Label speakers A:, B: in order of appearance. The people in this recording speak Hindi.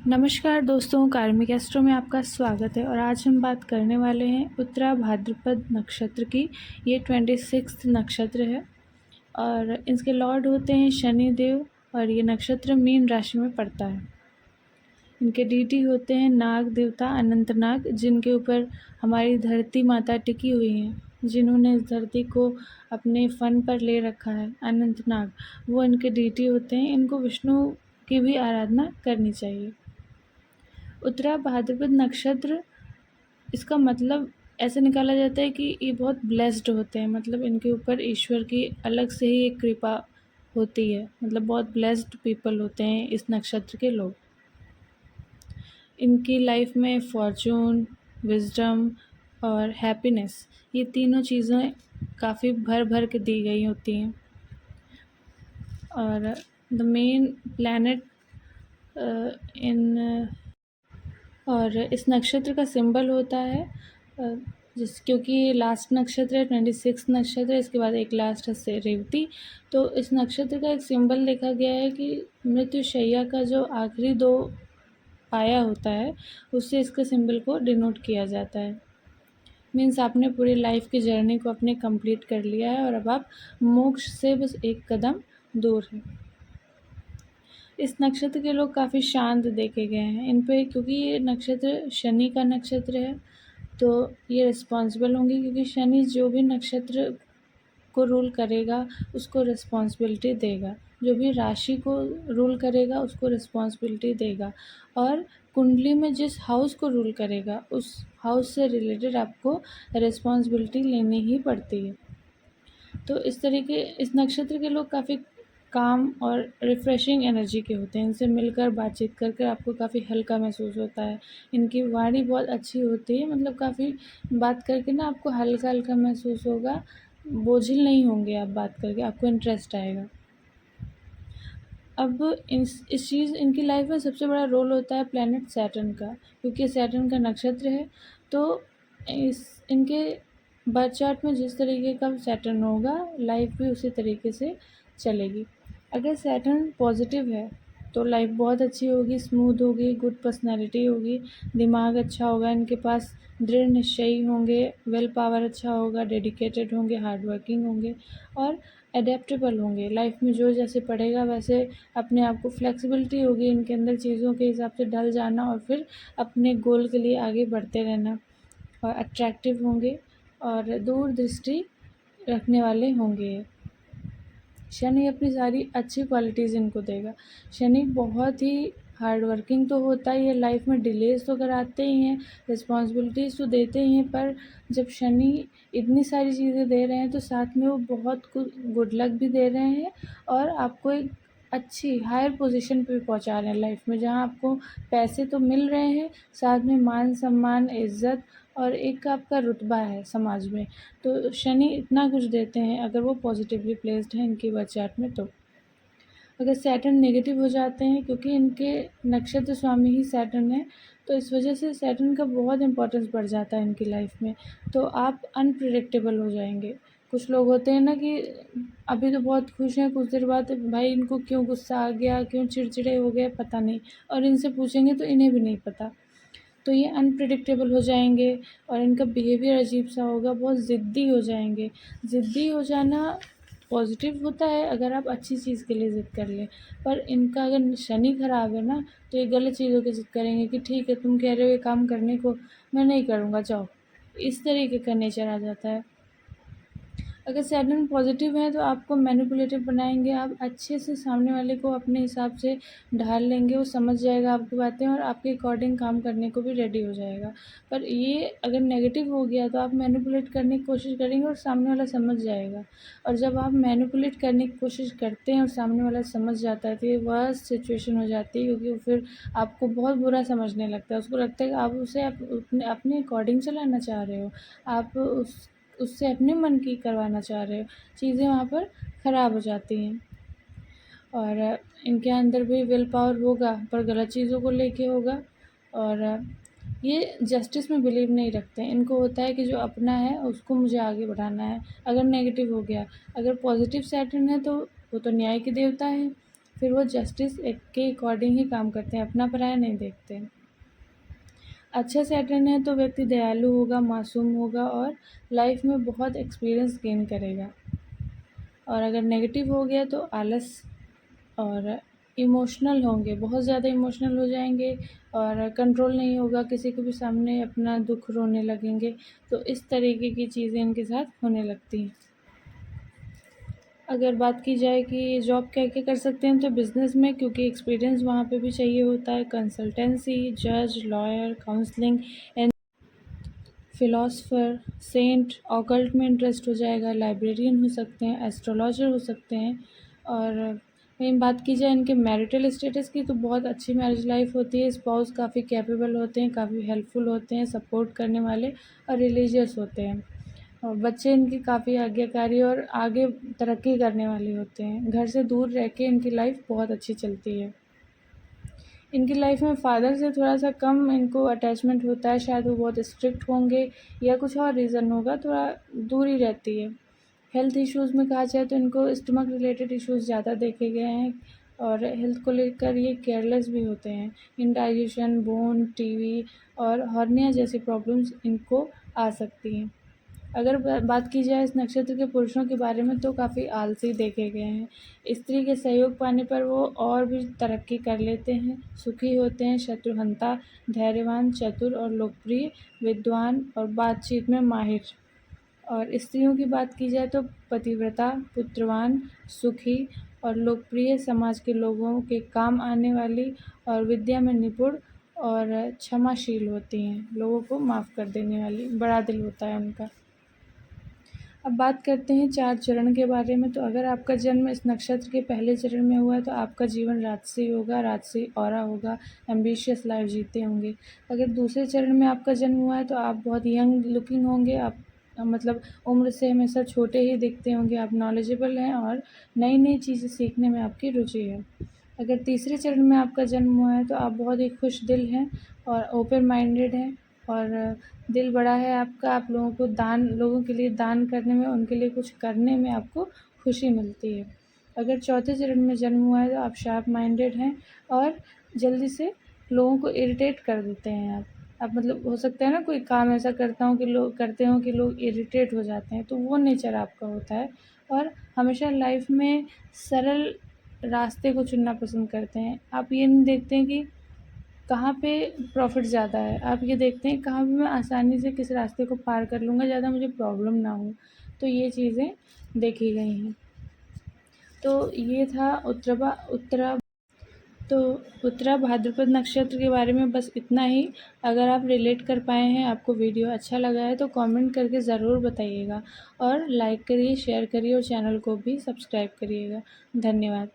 A: नमस्कार दोस्तों, कार्मिक एस्ट्रो में आपका स्वागत है। और आज हम बात करने वाले हैं उत्तरा भाद्रपद नक्षत्र की। ये 26th नक्षत्र है और इसके लॉर्ड होते हैं शनि देव और ये नक्षत्र मीन राशि में पड़ता है। इनके डीटी होते हैं नाग देवता अनंत नाग, जिनके ऊपर हमारी धरती माता टिकी हुई हैं, जिन्होंने इस धरती को अपने फन पर ले रखा है। अनंत नाग वो इनके डीटी होते हैं। इनको विष्णु की भी आराधना करनी चाहिए। उत्तरा भाद्रपद नक्षत्र, इसका मतलब ऐसे निकाला जाता है कि ये बहुत ब्लेस्ड होते हैं, मतलब इनके ऊपर ईश्वर की अलग से ही एक कृपा होती है, मतलब बहुत ब्लेस्ड पीपल होते हैं इस नक्षत्र के लोग। इनकी लाइफ में फॉर्चून, विजडम और हैप्पीनेस, ये तीनों चीज़ें काफ़ी भर भर के दी गई होती हैं। और द मेन प्लैनेट इन और इस नक्षत्र का सिंबल होता है क्योंकि ये लास्ट नक्षत्र है, 26 नक्षत्र है, इसके बाद एक लास्ट है रेवती। तो इस नक्षत्र का एक सिंबल देखा गया है कि मृत्युशैया का जो आखिरी 2 पाया होता है, उससे इसके सिंबल को डिनोट किया जाता है। मीन्स आपने पूरी लाइफ की जर्नी को अपने कंप्लीट कर लिया है और अब आप मोक्ष से बस एक कदम दूर हैं। इस नक्षत्र के लोग काफ़ी शांत देखे गए हैं इन पे, क्योंकि ये नक्षत्र शनि का नक्षत्र है। तो ये रिस्पॉन्सिबल होंगे, क्योंकि शनि जो भी नक्षत्र को रूल करेगा उसको रिस्पॉन्सिबिलिटी देगा, जो भी राशि को रूल करेगा उसको रिस्पॉन्सिबिलिटी देगा, और कुंडली में जिस हाउस को रूल करेगा उस हाउस से रिलेटेड आपको रिस्पॉन्सिबिलिटी लेनी ही पड़ती है। तो इस तरीके इस नक्षत्र के लोग काफ़ी काम और रिफ़्रेशिंग एनर्जी के होते हैं। इनसे मिलकर बातचीत कर कर आपको काफ़ी हल्का महसूस होता है। इनकी वाणी बहुत अच्छी होती है, मतलब काफ़ी बात करके ना आपको हल्का-हल्का महसूस होगा, बोझिल नहीं होंगे आप बात करके, आपको इंटरेस्ट आएगा। अब इस चीज़ इनकी लाइफ में सबसे बड़ा रोल होता है प्लैनेट सैटर्न का, क्योंकि सैटर्न का नक्षत्र है। तो इनके बर्थ चार्ट में जिस तरीके का सैटर्न होगा, लाइफ भी उसी तरीके से चलेगी। अगर सैटर्न पॉजिटिव है तो लाइफ बहुत अच्छी होगी, स्मूथ होगी, गुड पर्सनैलिटी होगी, दिमाग अच्छा होगा, इनके पास दृढ़ निश्चयी होंगे, विल पावर अच्छा होगा, डेडिकेटेड होंगे, हार्ड वर्किंग होंगे और एडेप्टेबल होंगे। लाइफ में जो जैसे पड़ेगा वैसे अपने आप को फ्लेक्सिबिलिटी होगी इनके अंदर, चीज़ों के हिसाब से ढल जाना और फिर अपने गोल के लिए आगे बढ़ते रहना। और अट्रैक्टिव होंगे और दूरदृष्टि रखने वाले होंगे। शनि अपनी सारी अच्छी क्वालिटीज़ इनको देगा। शनि बहुत ही हार्ड वर्किंग तो होता ही है, लाइफ में डिलेज़ तो कराते ही हैं, रिस्पॉन्सिबिलिटीज़ तो देते ही हैं, पर जब शनि इतनी सारी चीज़ें दे रहे हैं तो साथ में वो बहुत गुड लक भी दे रहे हैं और आपको एक अच्छी हायर पोजीशन पे पहुंचा रहे हैं लाइफ में, जहां आपको पैसे तो मिल रहे हैं, साथ में मान सम्मान, इज़्ज़त और एक आपका रुतबा है समाज में। तो शनि इतना कुछ देते हैं अगर वो पॉजिटिवली प्लेस्ड हैं इनकी बर्थ चार्ट में। तो अगर सैटर्न नेगेटिव हो जाते हैं, क्योंकि इनके नक्षत्र स्वामी ही सैटर्न है, तो इस वजह से सैटर्न का बहुत इंपॉर्टेंस बढ़ जाता है इनकी लाइफ में। तो आप अनप्रिडिक्टेबल हो जाएंगे। कुछ लोग होते हैं ना कि अभी तो बहुत खुश हैं, कुछ देर बाद भाई इनको क्यों गुस्सा आ गया, क्यों चिड़चिड़े हो गए, पता नहीं, और इनसे पूछेंगे तो इन्हें भी नहीं पता। तो ये अनप्रिडिक्टेबल हो जाएंगे और इनका बिहेवियर अजीब सा होगा, बहुत ज़िद्दी हो जाएंगे। ज़िद्दी हो जाना पॉजिटिव होता है अगर आप अच्छी चीज़ के लिए ज़िद कर लें, पर इनका अगर शनि खराब है ना, तो ये गलत चीज़ों की ज़िद करेंगे कि ठीक है तुम कह रहे हो ये काम करने को, मैं नहीं करूँगा, जाओ। इस तरीके का नेचर आ जाता है। अगर सैटर्न पॉजिटिव है तो आपको मैनिपुलेटिव बनाएंगे, आप अच्छे से सामने वाले को अपने हिसाब से ढाल लेंगे, वो समझ जाएगा आपकी बातें और आपके अकॉर्डिंग काम करने को भी रेडी हो जाएगा। पर ये अगर नेगेटिव हो गया तो आप मैनिपुलेट करने की कोशिश करेंगे और सामने वाला समझ जाएगा, और जब आप मैनिपुलेट करने की कोशिश करते हैं और सामने वाला समझ जाता है तो ये वर्स्ट सिचुएशन हो जाती है, क्योंकि वो फिर आपको बहुत बुरा समझने लगता है। उसको लगता है कि आप उसे अपने अकॉर्डिंग चलाना चाह रहे हो, आप उससे अपने मन की करवाना चाह रहे हो, चीज़ें वहाँ पर ख़राब हो जाती हैं। और इनके अंदर भी विल पावर होगा, पर गलत चीज़ों को लेके होगा। और ये जस्टिस में बिलीव नहीं रखते हैं, इनको होता है कि जो अपना है उसको मुझे आगे बढ़ाना है। अगर नेगेटिव हो गया, अगर पॉजिटिव सैटर्न है तो वो तो न्याय के देवता है, फिर वो जस्टिस के अकॉर्डिंग ही काम करते हैं, अपना पराया नहीं देखते। अच्छा सैटर्न है तो व्यक्ति दयालु होगा, मासूम होगा और लाइफ में बहुत एक्सपीरियंस गेन करेगा। और अगर नेगेटिव हो गया तो आलस और इमोशनल होंगे, बहुत ज़्यादा इमोशनल हो जाएंगे और कंट्रोल नहीं होगा, किसी के भी सामने अपना दुख रोने लगेंगे। तो इस तरीके की चीज़ें इनके साथ होने लगती हैं। अगर बात की जाए कि जॉब क्या क्या कर सकते हैं, तो बिज़नेस में, क्योंकि एक्सपीरियंस वहाँ पे भी चाहिए होता है, कंसल्टेंसी, जज, lawyer, counselling and philosopher, saint, occult में इंटरेस्ट हो जाएगा, लाइब्रेरियन हो सकते हैं, एस्ट्रोलॉजर हो सकते हैं। और वहीं बात की जाए इनके मैरिटल स्टेटस की, तो बहुत अच्छी मैरिज लाइफ होती है, स्पाउस काफ़ी कैपेबल होते हैं, काफ़ी हेल्पफुल होते हैं, सपोर्ट करने वाले और रिलीजियस होते हैं। और बच्चे इनकी काफ़ी आज्ञाकारी और आगे तरक्की करने वाले होते हैं। घर से दूर रह के इनकी लाइफ बहुत अच्छी चलती है। इनकी लाइफ में फ़ादर से थोड़ा सा कम इनको अटैचमेंट होता है, शायद वो बहुत स्ट्रिक्ट होंगे या कुछ और रीज़न होगा, थोड़ा दूरी रहती है। हेल्थ इश्यूज़ में कहा जाए तो इनको स्टमक रिलेटेड इश्यूज़ ज़्यादा देखे गए हैं और हेल्थ को लेकर ये केयरलेस भी होते हैं। इंडाइजेशन, बोन, टीवी और हर्निया जैसी प्रॉब्लम्स इनको आ सकती हैं। अगर बात की जाए इस नक्षत्र के पुरुषों के बारे में, तो काफ़ी आलसी देखे गए हैं। स्त्री के सहयोग पाने पर वो और भी तरक्की कर लेते हैं, सुखी होते हैं, शत्रुहंता, धैर्यवान, चतुर और लोकप्रिय, विद्वान और बातचीत में माहिर। और स्त्रियों की बात की जाए तो पतिव्रता, पुत्रवान, सुखी और लोकप्रिय, समाज के लोगों के काम आने वाली और विद्या में निपुण और क्षमाशील होती हैं, लोगों को माफ़ कर देने वाली, बड़ा दिल होता है उनका। अब बात करते हैं 4 चरण के बारे में। तो अगर आपका जन्म इस नक्षत्र के पहले चरण में हुआ है तो आपका जीवन राजसी होगा, राजसी ऑरा होगा, एम्बिशियस लाइफ जीते होंगे। अगर दूसरे चरण में आपका जन्म हुआ है तो आप बहुत यंग लुकिंग होंगे, आप मतलब उम्र से हमेशा छोटे ही दिखते होंगे, आप नॉलेजेबल हैं और नई-नई चीज़ें सीखने में आपकी रुचि है। अगर तीसरे चरण में आपका जन्म हुआ है तो आप बहुत ही खुश दिल हैं और ओपन माइंडेड हैं और दिल बड़ा है आपका, आप लोगों के लिए दान करने में, उनके लिए कुछ करने में आपको खुशी मिलती है। अगर चौथे चरण में जन्म हुआ है तो आप शार्प माइंडेड हैं और जल्दी से लोगों को इरिटेट कर देते हैं आप मतलब हो सकता है ना कोई काम ऐसा करते हों कि लोग इरिटेट हो जाते हैं, तो वो नेचर आपका होता है। और हमेशा लाइफ में सरल रास्ते को चुनना पसंद करते हैं। आप ये नहीं देखते हैं कि कहाँ पे प्रॉफ़िट ज़्यादा है, आप ये देखते हैं कहाँ पे मैं आसानी से किस रास्ते को पार कर लूँगा, ज़्यादा मुझे प्रॉब्लम ना हो। तो ये चीज़ें देखी गई हैं। तो ये था तो उत्तरा भाद्रपद नक्षत्र के बारे में बस इतना ही। अगर आप रिलेट कर पाए हैं, आपको वीडियो अच्छा लगा है तो कमेंट करके ज़रूर बताइएगा और लाइक करिए, शेयर करिए और चैनल को भी सब्सक्राइब करिएगा। धन्यवाद।